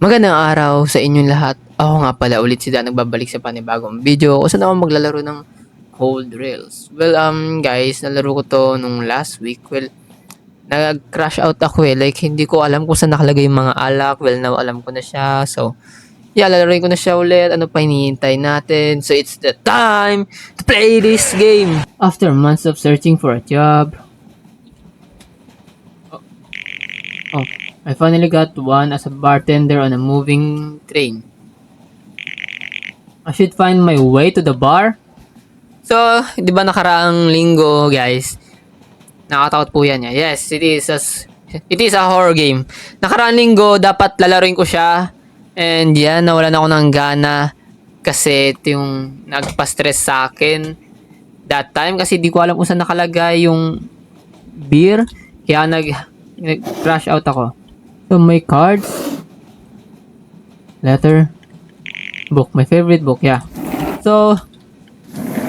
Magandang araw sa inyong lahat. Ako nga pala ulit si Dan, nagbabalik sa panibagong video kung saan ako maglalaro ng Cold Rails. Well, guys, nalaro ko to nung last week. Well, nag-crash out ako like hindi ko alam kung saan nakalagay yung mga alak. Well, now alam ko na siya. So, yeah, lalaroin ko na siya ulit. Ano pa hinihintay natin? So, it's the time to play this game. After months of searching for a job, I finally got one as a bartender on a moving train. I should find my way to the bar. So, di ba nakaraang linggo, guys? Nakatakot po yan. Yes, it is a horror game. Nakaraang linggo, dapat lalaroin ko siya. And yan, nawalan ako ng gana. Kasi ito yung nagpa-stress sa akin that time. Kasi di ko alam kung saan nakalagay yung beer. Kaya nag-crash out ako. So, my cards, letter, book. My favorite book, yeah. So,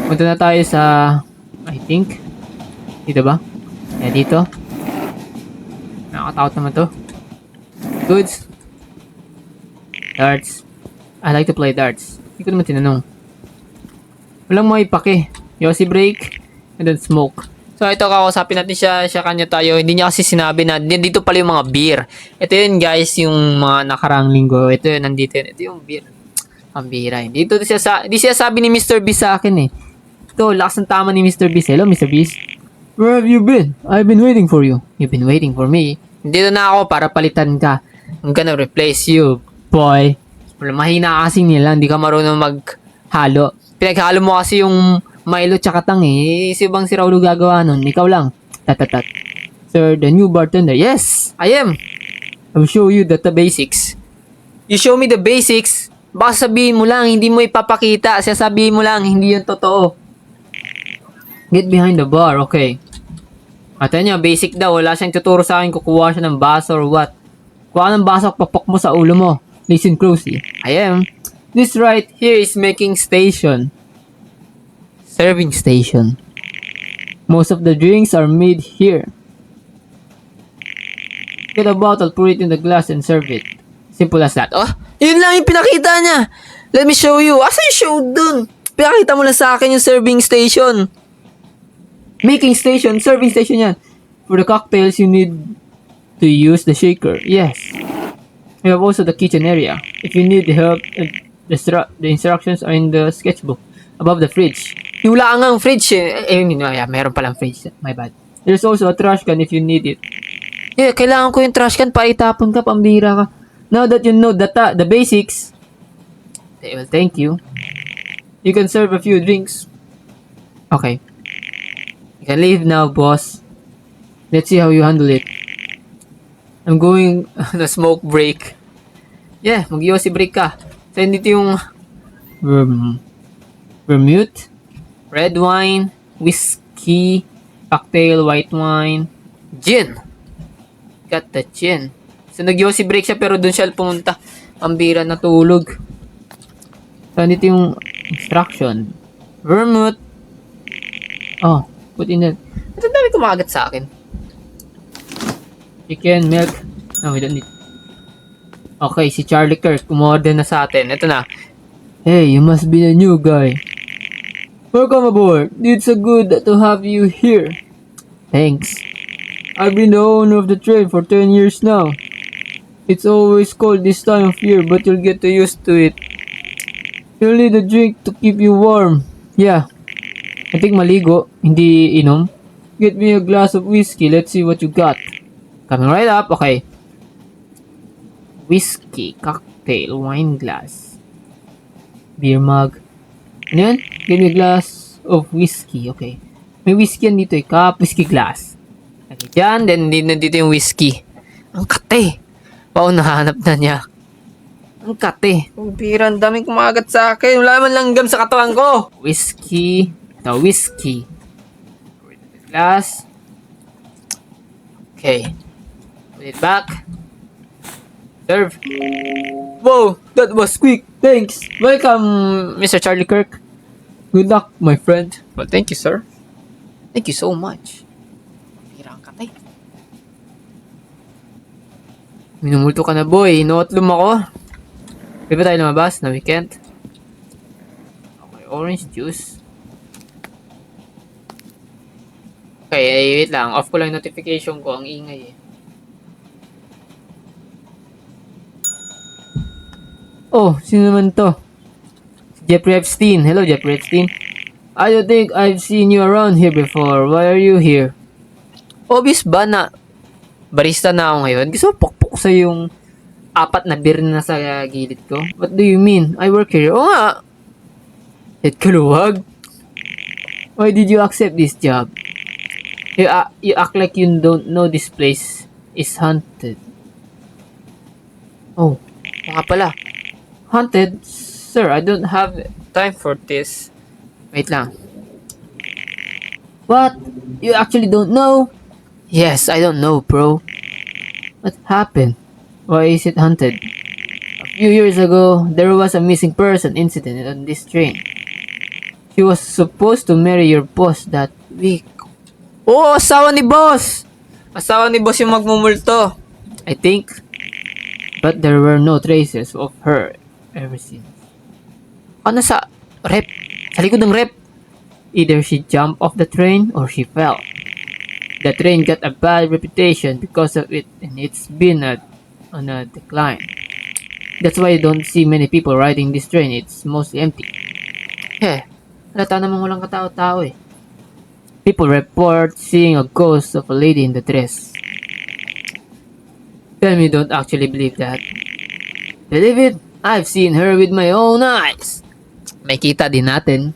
punta na tayo sa, I think, dito ba? Yeah, dito. Nakakatakot naman to. Goods. Darts. I like to play darts. Hindi ko naman tinanong. Walang maipake. Yossi break, and then smoke. So, ito kakausapin natin siya kanya tayo. Hindi niya kasi sinabi na dito pala yung mga beer. Ito yun guys, yung mga nakarang linggo. Ito yun, nandito yun. Ito yung beer. Pambira. Dito di siya sabi ni Mr. Beast sa akin eh. Ito, lakas ng tama ni Mr. Beast. Hello, Mr. Beast. Where have you been? I've been waiting for you. You've been waiting for me. Dito na ako para palitan ka. I'm gonna replace you, boy. Mahina kasi nila. Hindi ka marunong maghalo. Pinaghalo mo kasi yung Milo tsaka tang eh. Si bang si Raulo gagawa nun? Ikaw lang. Tatatat. Sir, the new bartender. Yes, I am. I'll show you the basics. You show me the basics. Baka sabihin mo lang, hindi mo ipapakita. Sasabihin mo lang, hindi yun totoo. Get behind the bar, okay. At niya, basic daw. Wala siyang tuturo sa akin. Kukuha siya ng baso or what. Kuha ng baso, papok mo sa ulo mo. Listen closely. I am. This right here is making station. Serving station. Most of the drinks are made here. Get a bottle, pour it in the glass, and serve it. Simple as that. Oh, yun lang yung pinakita niya. Let me show you. Asa yung show dun? Pinakita mo lang sa akin yung serving station. Making station, serving station yan. For the cocktails, you need to use the shaker. Yes. We have also the kitchen area. If you need help, the instructions are in the sketchbook above the fridge. Yung wala ang fridge eh. Meron palang fridge. My bad. There's also a trash can if you need it. Yeah, kailangan ko yung trash can para itapon ka, pambira ka. Now that you know the basics, well, thank you. You can serve a few drinks. Okay. You can leave now, boss. Let's see how you handle it. I'm going on a smoke break. Yeah, mag-yossi break ka. So, dito yung vermouth, red wine, whiskey, cocktail, white wine, gin. Got the gin. So, nag-yossi break siya pero dun siya pumunta. Pambira, natulog. So, dito yung instruction. Vermouth. Oh, put in the... Ito dami kumagat sa akin. Chicken, milk. No, we don't need. Okay, si Charlie Kirk, umorder na sa atin. Ito na. Hey, you must be the new guy. Welcome aboard. It's so good to have you here. Thanks. I've been the owner of the train for 10 years now. It's always cold this time of year, but you'll get used to it. You'll need a drink to keep you warm. Yeah. I think maligo, hindi inom. Get me a glass of whiskey. Let's see what you got. Coming right up. Okay. Whiskey, cocktail, wine glass, beer mug. Ano yun? Give me a glass of whiskey. Okay. May whiskey yan dito eh. Cup, whiskey glass. Okay, dyan. Then, dito yung whiskey. Ang kate. Wow, nahanap na niya. Ang kate. Ang bira, ang daming kumagat sa akin. Wala man langgam sa katawan ko. Whiskey. Ito, whiskey. Glass. Okay. Put it back. Serve. Whoa, that was quick. Thanks. Welcome, Mr. Charlie Kirk. Good luck, my friend. Well, thank you, sir. Thank you so much. Pirang katay. Minumulto ka na, boy. Inotlum ako. Pwede ba tayo lumabas? No, we can't. Okay, orange juice. Okay, wait lang. Off ko lang yung notification ko. Ang ingay eh. Oh, sino naman to? Jeffrey Epstein. Hello, Jeffrey Epstein. I don't think I've seen you around here before. Why are you here? Obvious ba na barista na ako ngayon? Gusto mo pukpuk sa yung 4 na beer na nasa gilid ko? What do you mean? I work here. Oo nga. Head kaluwag. Why did you accept this job? You act like you don't know this place is haunted. Oh, nga pala. Haunted? Sir, I don't have time for this. Wait lang. What? You actually don't know? Yes, I don't know, bro. What happened? Why is it haunted? A few years ago, there was a missing person incident on this train. She was supposed to marry your boss that week. Oh, asawa ni boss! Asawa ni boss yung magmumulto. I think. But there were no traces of her ever since. Ano sa rep? Sa likod ng rep. Either she jumped off the train or she fell. The train got a bad reputation because of it and it's been on a decline. That's why you don't see many people riding this train. It's mostly empty. Halata namang walang katao-tao eh. People report seeing a ghost of a lady in the dress. Tell me you don't actually believe that. Believe it? I've seen her with my own eyes. May kita din natin.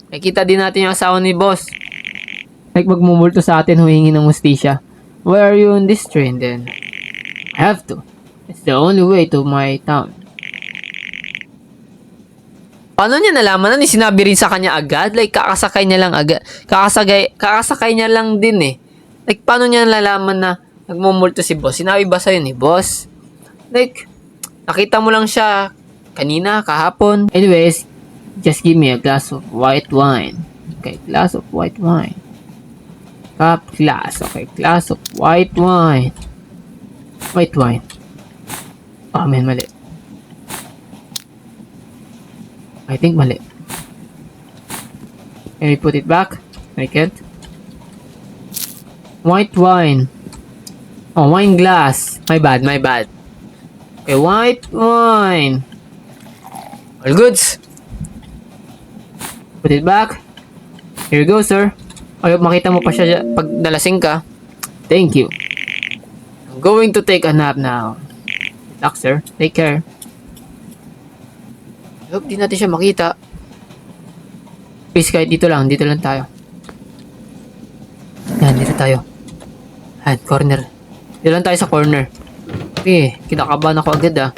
May kita din natin yung asawa ni boss. Like magmumulto sa atin humingi ng mustisya. Why are you on this train then? I have to. It's the only way to my town. Paano niya nalaman na? Sinabi rin sa kanya agad? Like kakasakay niya lang agad. Kakasakay niya lang din eh. Like paano niya nalalaman na nagmumulto si boss? Sinabi ba sa'yo ni boss? Like, nakita mo lang siya kanina, kahapon. Anyways, just give me a glass of white wine. Okay, glass of white wine. Cup, glass. Okay, glass of white wine. White wine. Oh, man, mali. I think mali. Can we put it back? I can't. White wine. Oh, wine glass. My bad, my bad. Okay, white wine. All goods. Put it back. Here you go, sir. I hope makita mo pa siya pag nalasing ka. Thank you. I'm going to take a nap now. Good luck, sir. Take care. I hope di natin siya makita. Please, kahit dito lang tayo. Yan, dito tayo. Yan, corner. Dito lang tayo sa corner. Okay, kinakabahan ako agad ah.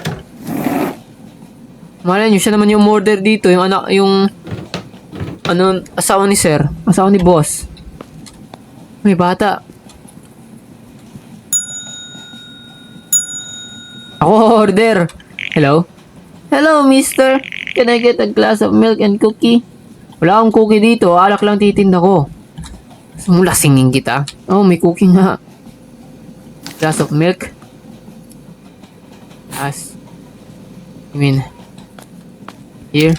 Malay nyo, siya naman yung order dito. Yung anak, yung asawa ni sir. Asawa ni boss. May bata. Ako order. Hello? Hello, mister. Can I get a glass of milk and cookie? Wala akong cookie dito. Alak lang titinda ko. Mula singing kita. Oh, may cookie nga. Glass of milk. Glass. I mean, here.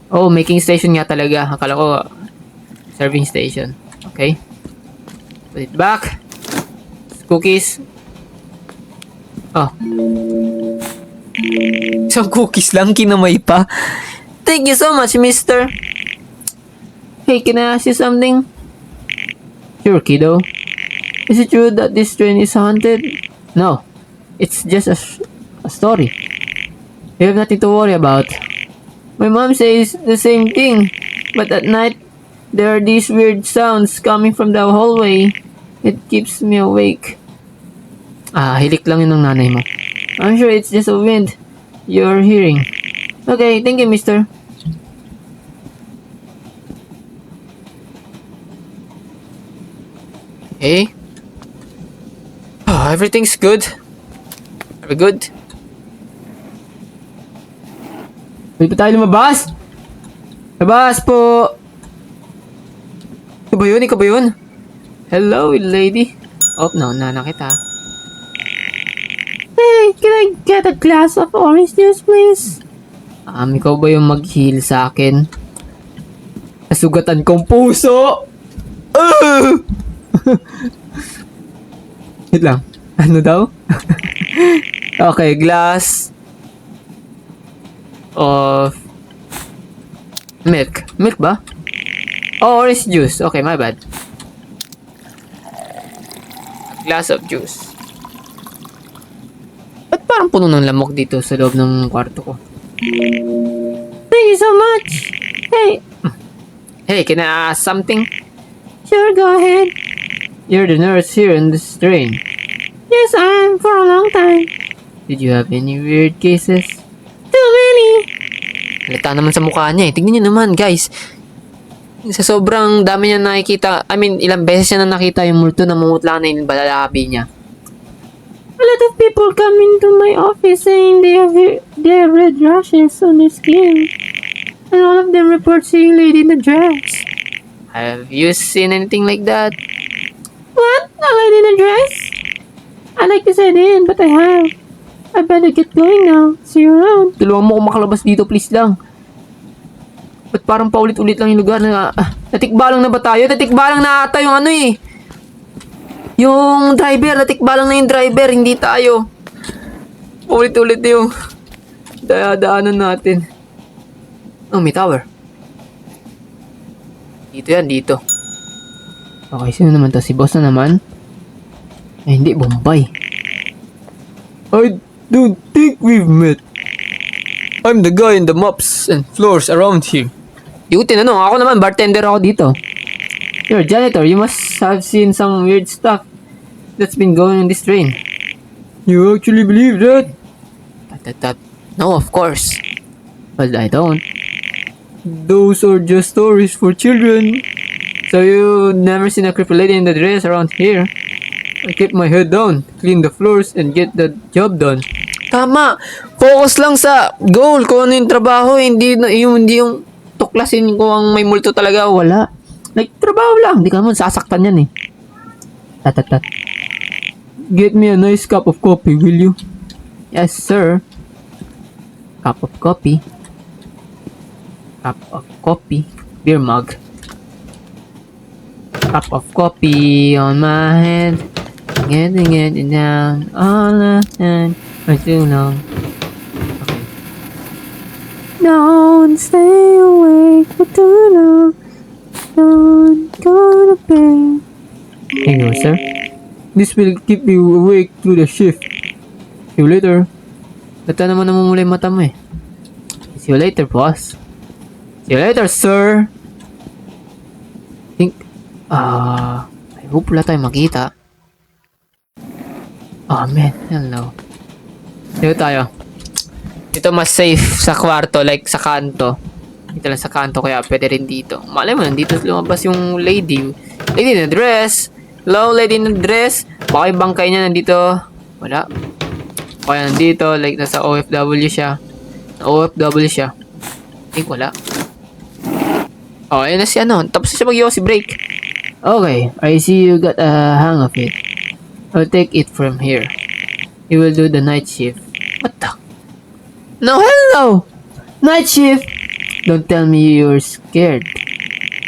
Oh, making station nga talaga. Akala ko, serving station. Okay. Put it back. Cookies. Oh. Isang cookies lang, kinamay pa. Thank you so much, mister. Hey, can I ask you something? Sure, kiddo. Is it true that this train is haunted? No. It's just a story. You have nothing to worry about. My mom says the same thing. But at night, there are these weird sounds coming from the hallway. It keeps me awake. Ah, hilik lang yun ng nanay mo. I'm sure it's just a wind you're hearing. Okay, thank you, mister. Hey? Oh, everything's good. Are we good? Pwede pa tayo lumabas? Labas po! Ikaw ba yun? Ikaw ba yun? Hello, lady. Oh, no, kita. Hey, can I get a glass of orange juice, please? Ikaw ba yung mag-heal sa akin? Nasugatan kong puso! Wait lang. Ano daw? Okay, glass of milk. Milk ba? Oh, orange juice. Okay, my bad. Glass of juice. Ba't parang puno ng lamok dito sa loob ng kwarto ko? Thank you so much. Hey, can I ask something? Sure, go ahead. You're the nurse here in this train. Yes, I am for a long time. Did you have any weird cases? Too many. Halata naman sa mukha niya eh. Tignan niyo naman, guys. Sa sobrang dami niya nakikita, ilang beses niya na nakita yung multo na mumutla na yung balalabi niya. A lot of people come into my office saying they have red rashes on their skin. And all of them report seeing lady in a dress. Have you seen anything like that? What? A lady in a dress? I like to say in, but I have. I better get going now. See you around. Tulungan mo kung makalabas dito, please lang. Ba't parang paulit-ulit lang yung lugar na... natikbalang na ba tayo? Natikbalang na ata yung ano eh. Yung driver, natikbalang na yung driver, hindi tayo. Ulit-ulit yung daanan natin. Oh, may tower. Dito yan, dito. Okay, sino naman to? Si boss na naman? Eh, hindi, Bombay. I don't think we've met. I'm the guy in the mops and floors around here. Di ko tinanong, ako naman, bartender ako dito. You're a janitor, you must have seen some weird stuff that's been going on this train. You actually believe that? No, of course. But I don't. Those are just stories for children. So you never seen a creepy lady in the dress around here? I keep my head down, clean the floors, and get the job done. Tama! Focus lang sa goal, kung ano yung trabaho, hindi yung tuklasin ko ang may multo talaga, wala. Like, trabaho lang, hindi ka naman sasaktan yan eh. Tat. Get me a nice cup of coffee, will you? Yes, sir. Cup of coffee. Cup of coffee. Beer mug. Cup of coffee on my head. Getting it down all the time for too long. Okay. Don't stay awake for too long. Don't go to bed. Here you go, sir. This will keep you awake through the shift. See you later. Bata naman namumula yung mata mo eh. See you later, boss. See you later, sir. I hope wala tayong makita. Oh, man. Hello. Dito tayo. Dito mas safe sa kwarto, like sa kanto. Dito lang sa kanto, kaya pwede rin dito. Malay mo, nandito lumabas yung lady. Lady in a dress. Hello, lady in a dress. Baka yung bangkay niya nandito. Wala. Kaya nandito, like nasa OFW siya. OFW siya. I think wala. Oh, ayun na si ano. Tapos na siya mag-yosi break. Okay, I see you got a hang of it. I'll take it from here. You will do the night shift. What the? No, hello! Night shift! Don't tell me you're scared.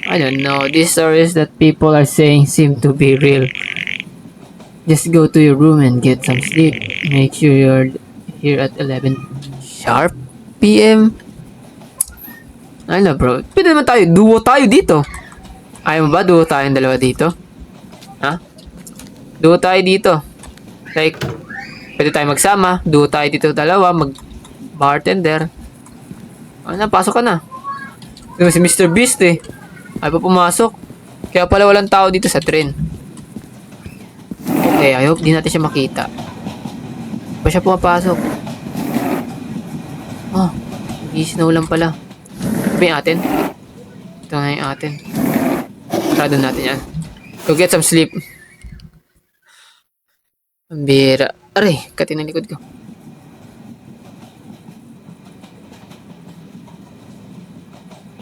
I don't know. These stories that people are saying seem to be real. Just go to your room and get some sleep. Make sure you're here at 11 sharp PM. I know, bro. Pwede naman tayo. Duo tayo dito. Ayaw mo ba? Duo tayong dalawa dito? Ha? Duo tayo dito. Like, pwede tayo magsama. Duo tayo dito dalawa. Mag-bartender. Ano, pasok ka na. Ito si Mr. Beast eh. Ay pa pumasok. Kaya pala walang tao dito sa train. Okay, I hope di natin siya makita. Pa siya pumapasok. Oh, easy na ulam pala. Ito yung atin. Ito nga yung atin. Sarado natin yan. Go get some sleep. Ang bira. Aray, katin ang likod ko.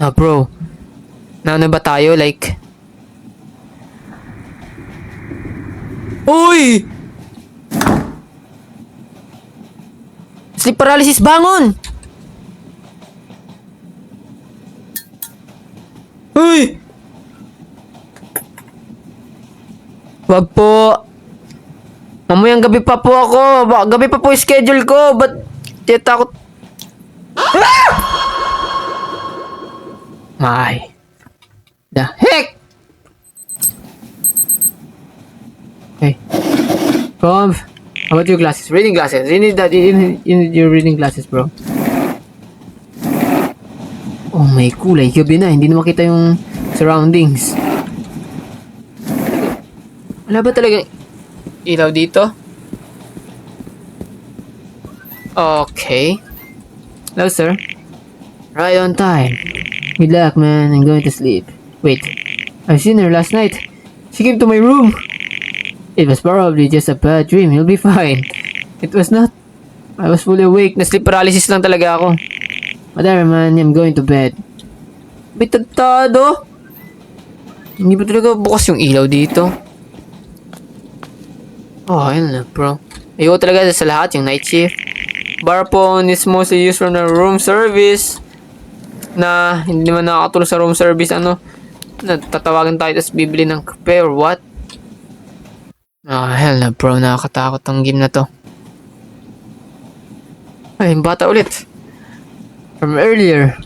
Ah, bro. Naano ba tayo? Like... Uy! Sleep paralysis, bangon! Uy! Wag po. Mamayang gabi pa po ako. Gabi pa po yung schedule ko. Ba't takot? Ah! My. The heck? Hey. Come. How about your glasses? Reading glasses. You need that. You need your reading glasses, bro. Oh, may kulay. Gabi na. Hindi na makita yung surroundings. Wala ba talagang ilaw dito? Okay. Hello, sir. Right on time. Good luck, man. I'm going to sleep. Wait. I've seen her last night. She came to my room. It was probably just a bad dream. You'll be fine. It was not. I was fully awake. Na-sleep paralysis lang talaga ako. Whatever, man. I'm going to bed. Bitadtado. Hindi ba talaga bukas yung ilaw dito? Oh, ayun na, bro. Ayoko talaga sa lahat yung night shift. Bar phone is mostly used from the room service. Na hindi naman nakakatulong sa room service. Ano? Tatawagan tayo tapos bibili ng kape or what? Oh, hell na, bro. Nakakatakot ang game na to. Ay, bata ulit. From earlier.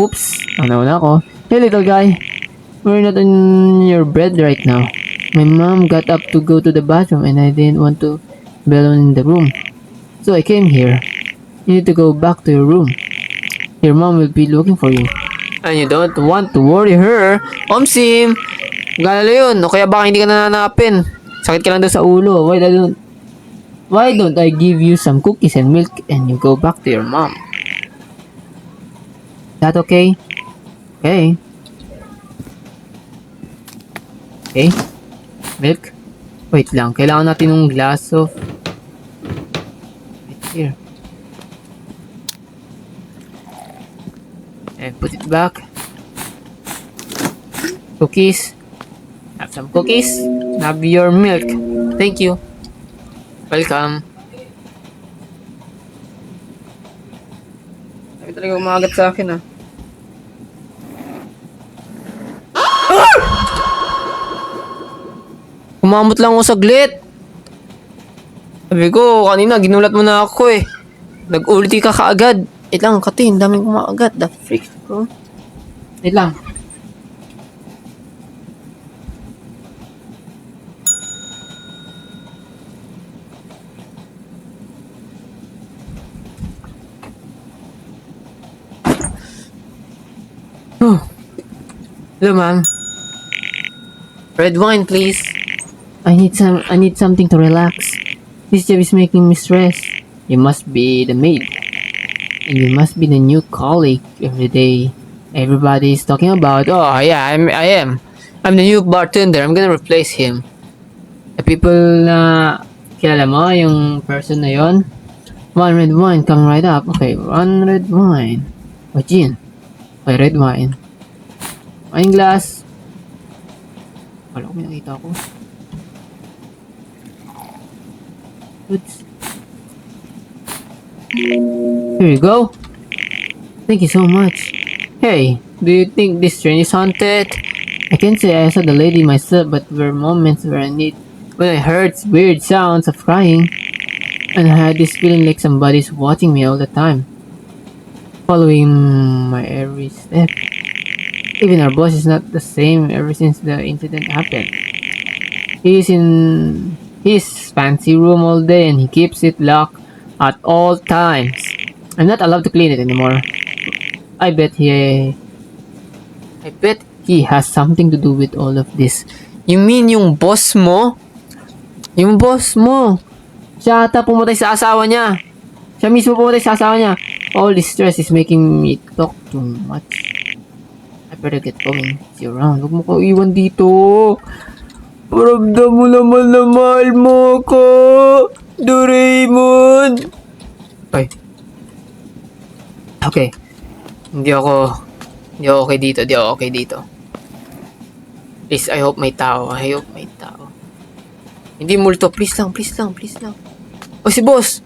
Oops. Nauna ako. Hey, little guy. We're not in your bed right now. My mom got up to go to the bathroom and I didn't want to be alone in the room. So I came here. You need to go back to your room. Your mom will be looking for you. And you don't want to worry her. Omsim! Galala yun. O kaya baka hindi ka nananapin. Sakit ka lang daw sa ulo. Why don't I give you some cookies and milk and you go back to your mom? That okay? Okay. Okay. Milk? Wait lang. Kailangan natin ng glass of... Right here. And put it back. Cookies. Have some cookies. Have your milk. Thank you. Welcome. Sabi talaga umagat sa akin, ah. Kumamot lang ako saglit. Sabi ko, kanina ginulat mo na ako eh. Nag-ulti ka kaagad. Wait lang, katin, daming kumakagat. The freak, bro. Wait lang. Oh. Hello, ma'am. Red wine, please. I need something to relax. This job is making me stress. You must be the maid. And you must be the new colleague every day. Everybody is talking about, oh yeah, I am. I'm the new bartender. I'm gonna replace him. The people na kilala mo, yung person na yon. One red wine, come right up. Okay, one red wine. O gin. Okay, red wine. Wine glass. Wala ko may nakita ko. Oops. Here you go. Thank you so much. Hey, do you think this train is haunted? I can't say I saw the lady myself, but there were moments when I heard weird sounds of crying, and I had this feeling like somebody's watching me all the time, following my every step. Even our boss is not the same ever since the incident happened. He's in his fancy room all day and he keeps it locked at all times. I'm not allowed to clean it anymore. I bet he has something to do with all of this. You mean yung boss mo? Yung boss mo. Siya ata pumatay sa asawa niya. Siya mismo pumatay sa asawa niya. All this stress is making me talk too much. I better get going. See you around. Huwag mo ko iwan dito. Paramdam mo naman na mahal mo ko. Doraemon. Okay. Hindi ako okay dito. Please, I hope may tao. Hindi multo. Please lang. Oh, si boss.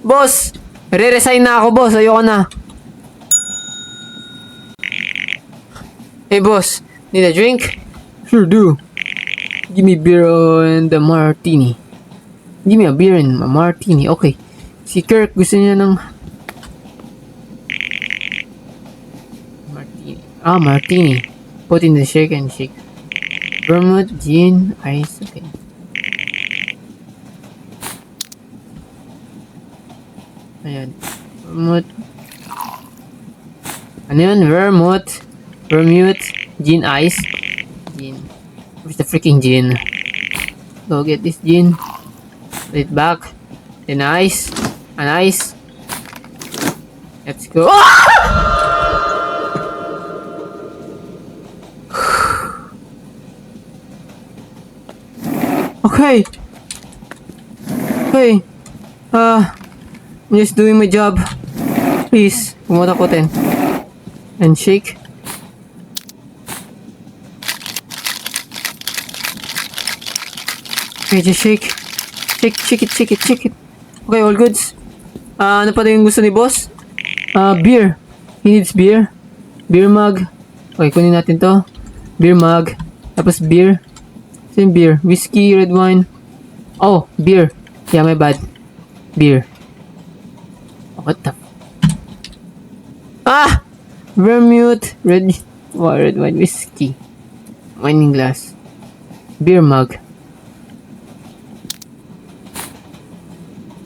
Boss! Re-resign na ako, boss. Ayoko na. Hey, boss. Need a drink? Sure do. Give me beer and a martini. Give me a beer and a martini. Okay. Si Kirk gusto niya ng... Martini. Martini. Put in the shake and shake. Vermouth, gin, ice. Okay. Ayan. Vermouth. Ano yun? Vermouth, gin, ice. Gin. Where's the freaking gin? Go get this gin. Put it back. Then ice. And ice. Let's go. Okay. Okay. I'm just doing my job. Please, pumatakotin. And shake. Okay, just shake. Shake it. Okay, all goods. Ano pa yung gusto ni boss? Beer. He needs beer. Beer mug. Okay, kunin natin to. Beer mug. Tapos beer. Same beer. Whiskey, red wine. Oh, beer. Yeah, my bad. Beer. What the... Vermouth, red wine, whiskey. Wine glass. Beer mug.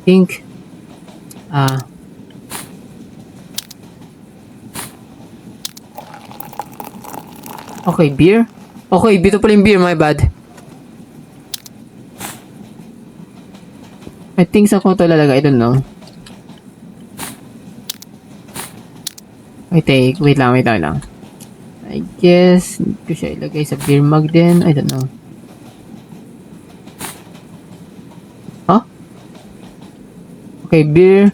Think. Okay, beer. Okay, dito pala yung beer, my bad. I think sa ko to lalagay, I don't know. Wait lang. I guess, hindi ko siya ilagay sa beer mug din. I don't know. Huh? Okay, beer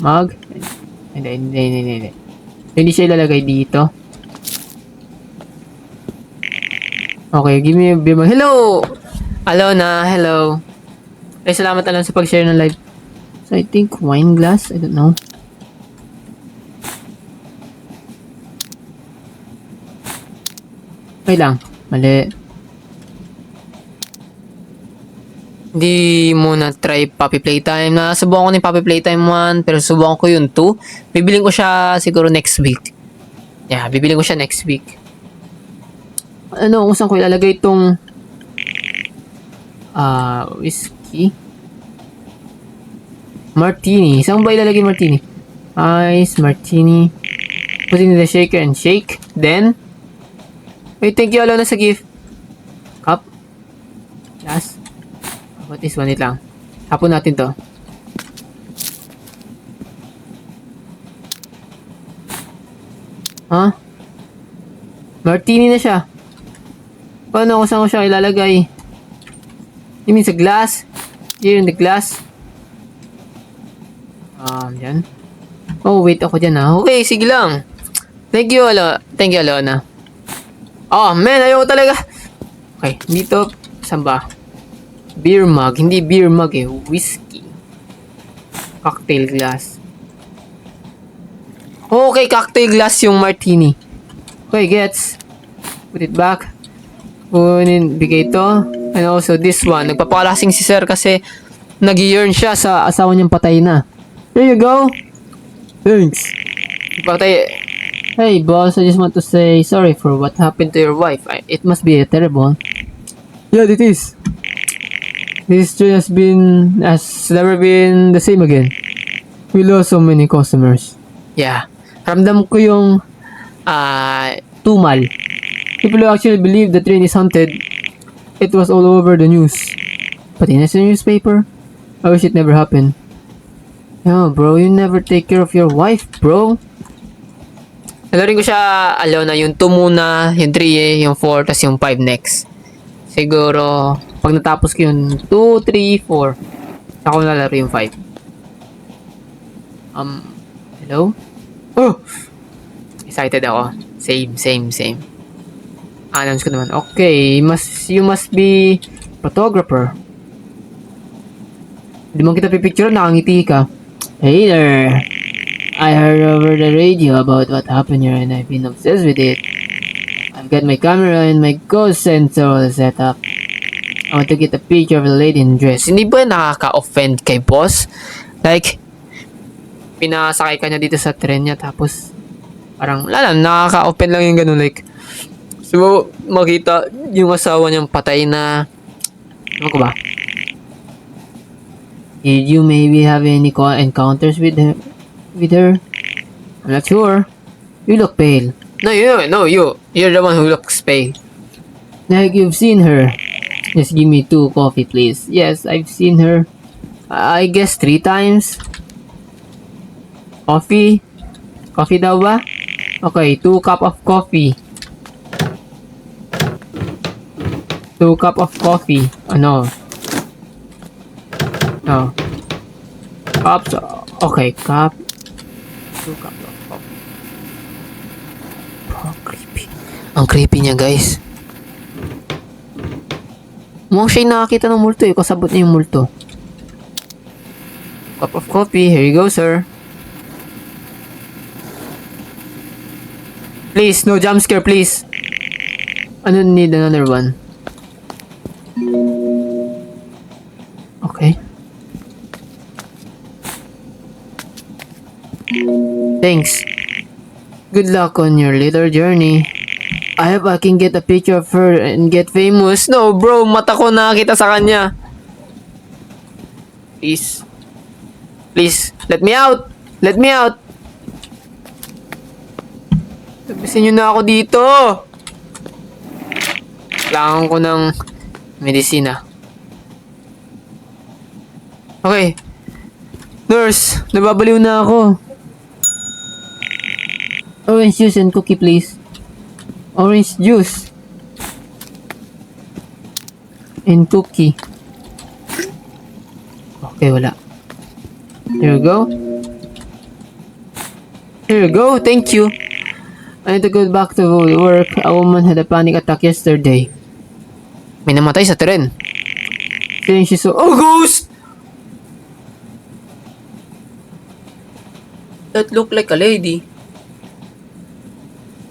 mug. Hindi. Hindi siya ilalagay dito. Okay, give me a beer mug. Hello! Alona, hello. Ay, salamat Alon sa pag-share ng live. So, I think wine glass. I don't know. Wait lang. Mali. Hindi muna try Puppy Playtime. Nasubukan ko ni Puppy Playtime 1, pero subukan ko yung 2. Bibiling ko siya siguro next week. Yeah, bibiling ko siya next week. Ano, kung saan ko ilalagay itong whiskey? Martini. Saan ba ilalagay martini? Ice, martini. Put in the shaker and shake. Then, wait, thank you Alona sa gift. Cup. Last. What is one? Wait lang. Hapon natin to. Huh? Martini na siya. Paano kung saan ko siya ilalagay? You mean sa glass? Here in the glass? Yan. Oh, wait ako dyan Okay, sige lang. Thank you, Alona. Oh, man, ayaw talaga. Okay, dito, saan ba? Beer mug. Hindi beer mug whiskey. Cocktail glass. Okay, cocktail glass yung martini. Okay, gets. Put it back. Bigay ito. And also this one. Nagpapakalasing si sir kasi nag-yearn siya sa asawa niyang patay na. There you go. Thanks. Patay. Hey boss, I just want to say sorry for what happened to your wife. It must be terrible. Yeah, it is. This has never been the same again. We lost so many customers. Yeah. Ramdam ko yung tumal. People who actually believe the train is haunted. It was all over the news. Pati na sa newspaper. I wish it never happened. No, bro, you never take care of your wife, bro. Nalarin ko siya, Alona, yung 2 muna, yung 3 yung 4, tas yung 5 next. Siguro, pag natapos ko yung 2, 3, 4, ako nalaro yung 5. Hello? Oh! Excited ako. Same. Announce ko naman. Okay, you must be photographer. Di mo kita pipicture, nakangiti ka. Hey there. I heard over the radio about what happened here and I've been obsessed with it. I've got my camera and my ghost sensor all set up. I want to get a picture of the lady in dress. Hindi ba nakaka-offend kay boss? Like, pinasakay ka niya dito sa tren niya tapos parang, wala lang, nakaka-offend lang yung ganun. Like, so, makita yung asawa niyang patay na, ano ko ba? Did you maybe have any encounters with her? I'm not sure. You look pale. No, you're the one who looks pale. Like you've seen her. Just give me 2 coffee, please. Yes, I've seen her. I guess 3 times. Coffee? Coffee daw ba? Okay, 2 cup of coffee. 2 cup of coffee. Ano? Oh. Cups. Okay, cup. 2 cup of coffee. Oh, creepy. Ang creepy niya, guys. Mukhang siya yung nakakita ng multo eh. Kasabot niya yung multo. Cup of coffee. Here you go, sir. Please, no jump scare, please. I don't need another one. Okay. Thanks. Good luck on your little journey. I hope I can get a picture of her and get famous. No, bro. Mata ko nakakita sa kanya. Please. Please. Let me out. Let me out. Tabisin nyo na ako dito. Kailangan ko ng medisina. Okay. Nurse, nababaliw na ako. Orange juice and cookie, please. Orange juice. And cookie. Okay, wala. Here we go. Here we go, thank you. I need to go back to work. A woman had a panic attack yesterday. May namatay sa tren. Saying she saw... Oh, ghost! That looked like a lady.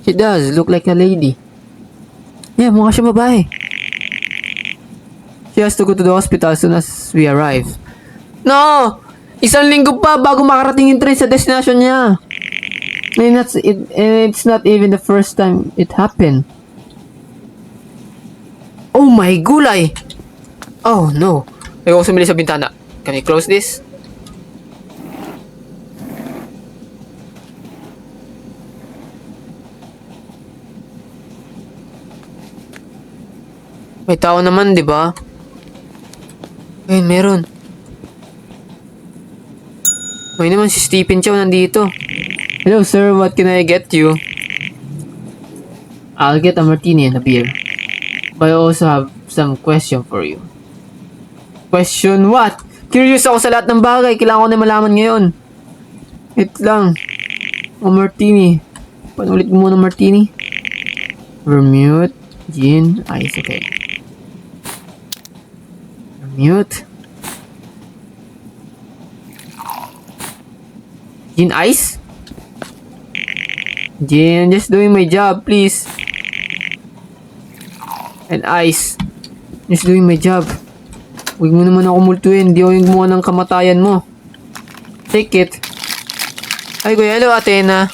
She does look like a lady. Yeah, mukha siya babae. She has to go to the hospital as soon as we arrive. No! Isang linggo pa bago makarating yung train sa destination niya. And it's not even the first time it happened. Oh my gulay! Oh no. Ayoko sumili sa bintana. Can we close this? May tao naman, di ba? Ayun, meron. May naman si Stephen Chow nandito. Hello, sir. What can I get you? I'll get a martini and a beer. But I also have some question for you. Question what? Curious ako sa lahat ng bagay. Kailangan ko na malaman ngayon. Wait lang. O martini. Panulit mo muna martini. Vermouth. Gin. Ice. Okay. Vermouth. Gin ice? Gin, just doing my job, please. And ice. Just doing my job. Huwag mo naman ako multuin. Di ako yung gumawa ng kamatayan mo. Take it. Ay, kuya. Hello, Athena.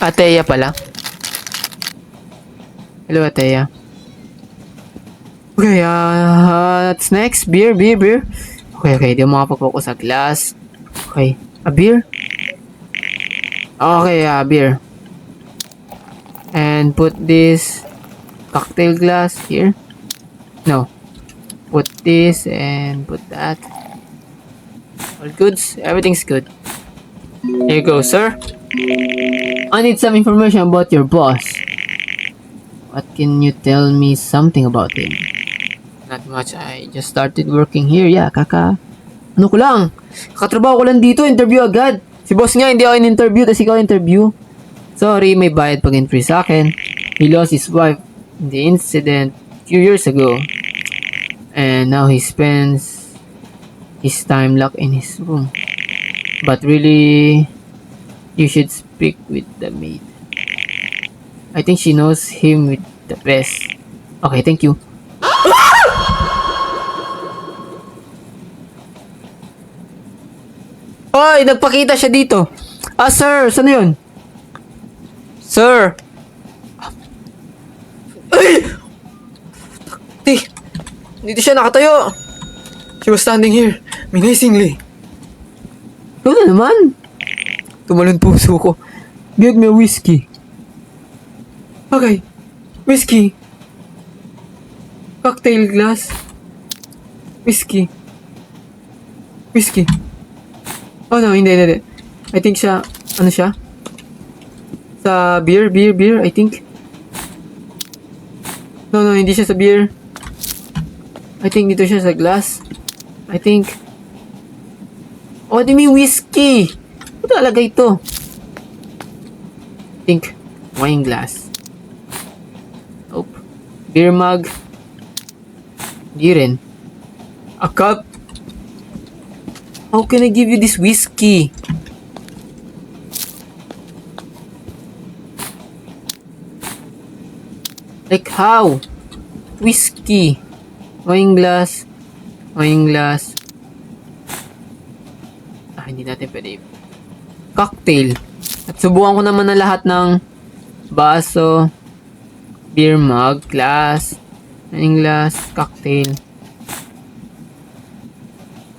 Ateya pala. Hello, Ateya. Okay, what's next? Beer. Okay. Di ako makapag-focus sa glass. Okay. A beer? Okay, beer. And put this cocktail glass here. No. Put this and put that. All goods? Everything's good. Here you go, sir. I need some information about your boss. What can you tell me something about him? Not much. I just started working here. Yeah, kaka. Ano ko lang? Katrabaho ko lang dito. Interview agad. Si boss nga, hindi ako in-interview. Tapos ikaw interview. Sorry, may bayad pag-entry sa akin. He lost his wife in the incident a few years ago. And now he spends his time locked in his room. But really, you should speak with the maid. I think she knows him with the best. Okay, thank you. Hoy, nagpakita siya dito. Sir, saan yun? Sir. Ay! Di, dito siya nakatayo. She was standing here, menacingly. Ano na naman? Tumalon puso ko. Get me a whiskey. Okay. Whiskey. Cocktail glass. Whiskey. Whiskey. Oh no, hindi. I think siya, ano siya? Sa beer, I think. No, hindi siya sa beer. I think dito siya sa glass. I think. Oh, di may whiskey. Ano talaga ito? I think, wine glass. Nope. Beer mug. Di rin. A cup. How can I give you this whiskey? Like how? Whiskey. Wine glass. Wine glass. Hindi natin pwede. Cocktail. At subukan ko naman na lahat ng baso, beer mug, glass, wine glass, cocktail.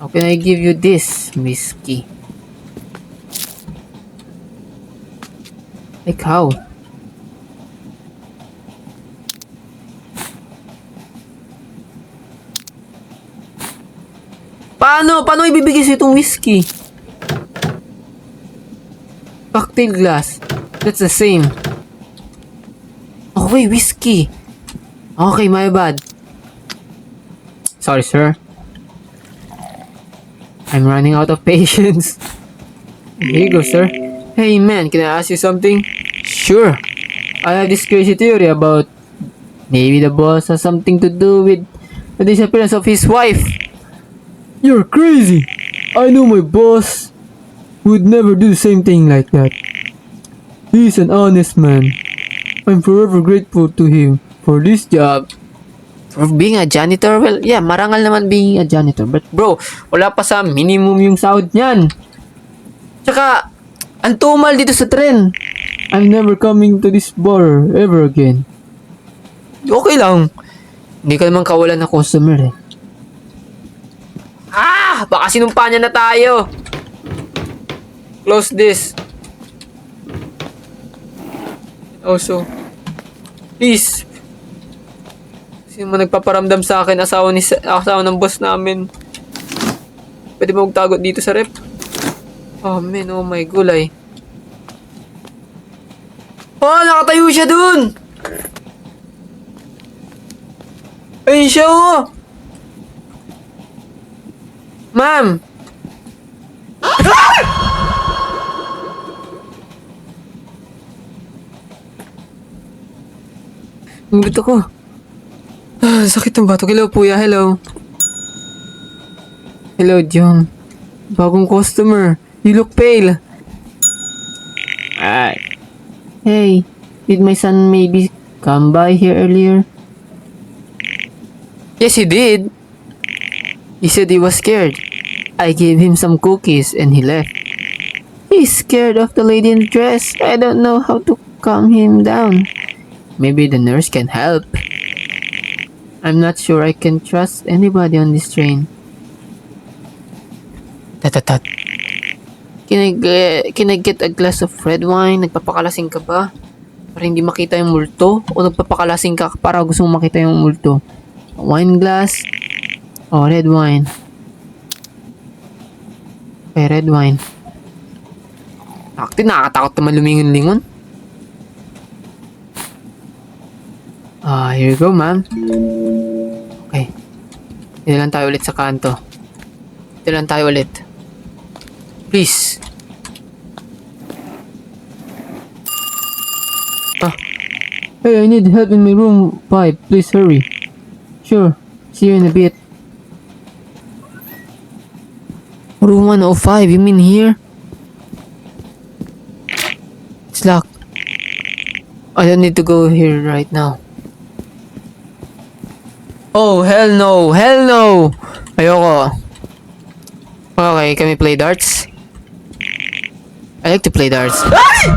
How can I give you this whiskey? Like how? Paano ibibigay sa itong whiskey? Cocktail glass. That's the same. Okay, whiskey. Okay, my bad. Sorry, sir. I'm running out of patience. Here you go, sir. Hey, man, can I ask you something? Sure. I have this crazy theory about maybe the boss has something to do with the disappearance of his wife. You're crazy. I know my boss would never do the same thing like that. He's an honest man. I'm forever grateful to him for this job. For being a janitor? Well, yeah, marangal naman being a janitor. But bro, wala pa sa minimum yung sahod niyan. Tsaka, ang tumal dito sa tren. I'm never coming to this bar ever again. Okay lang. Hindi ka naman kawalan na customer eh. Baka sinumpa niya na tayo. Close this. Also, please. Sino man nagpaparamdam sa akin, asawa ng boss namin. Pwede mo magtago dito sa rep? Oh man, oh my gulay. Oh, nakatayo siya dun! Ayun siya oh! Ma'am! Ngunit ako. Sakit ng batok. Hello, Puya. Hello. Hello, Jong. Bagong customer. You look pale. Hey, did my son maybe come by here earlier? Yes, he did. He said he was scared. I gave him some cookies and he left. He's scared of the lady in the dress. I don't know how to calm him down. Maybe the nurse can help. I'm not sure I can trust anybody on this train. Tatatat. Can I get a glass of red wine? Nagpapakalasing ka ba? Para hindi makita yung multo? O nagpapakalasing ka para gusto mong makita yung multo? Wine glass? O red wine? Okay, red wine. Actually, nakakatakot naman lumingon-lingon. Here you go, ma'am. Okay. Dito lang tayo ulit sa kanto. Dito lang tayo ulit. Please. Hey, I need help in my room 5. Please hurry. Sure. See you in a bit. Room 105, you mean here? is locked. I don't need to go here right now. Oh, hell no! Hell no! Ayoko. Okay, can we play darts? I like to play darts. Ay!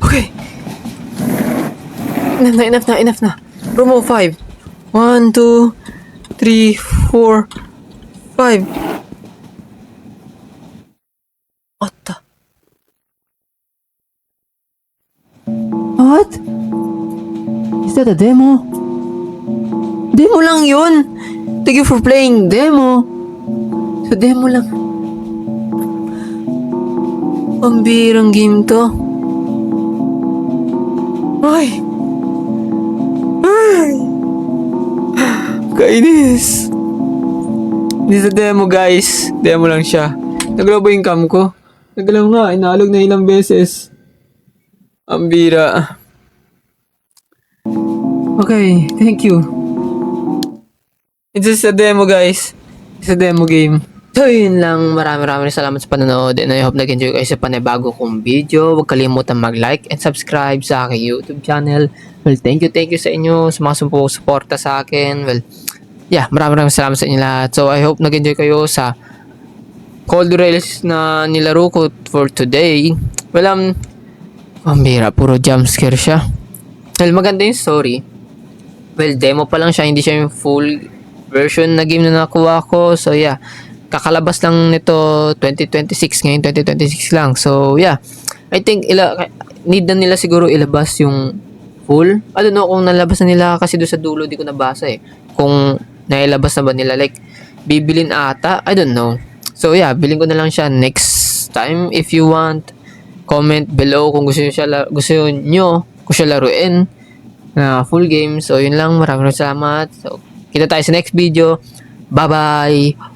Okay. Enough na. Promo 5. 1, 2, 3, 4, 5. What the? What? Is that a demo? Demo lang yun. Thank you for playing demo. So demo lang. Pambirang game to. Ay! Ay! Kainis! Hindi sa demo guys. Demo lang siya. Naglobo yung cam ko. Nagalaw nga. Inaalog na ilang beses. Ang bira. Okay, thank you. It's just a demo guys. It's a demo game. So yun lang, maraming salamat sa panonood and I hope nag-enjoy kayo sa panibago kong video. Huwag kalimutan mag-like and subscribe sa aking YouTube channel. Well, thank you sa inyo sa mga suporta sa akin. Well, yeah, maraming salamat sa inyo lahat. So I hope nag-enjoy kayo sa Cold Rails na nilaro ko for today. Well, bira, puro jumpscare siya. Well, maganda yung story. Well, demo pa lang siya, hindi siya yung full version na game na nakuha ko. So yeah, kakalabas lang nito 2026, ngayon 2026 lang. So yeah, I think need na nila siguro ilabas yung full. I don't know kung nalabas na nila kasi doon sa dulo di ko nabasa eh. Kung nailabas na ba nila, like bibilin ata, I don't know. So yeah, bilhin ko na lang siya next time. If you want, comment below kung gusto nyo kung siya laruin na full game. So yun lang, maraming salamat. So kita tayo sa next video. Bye bye.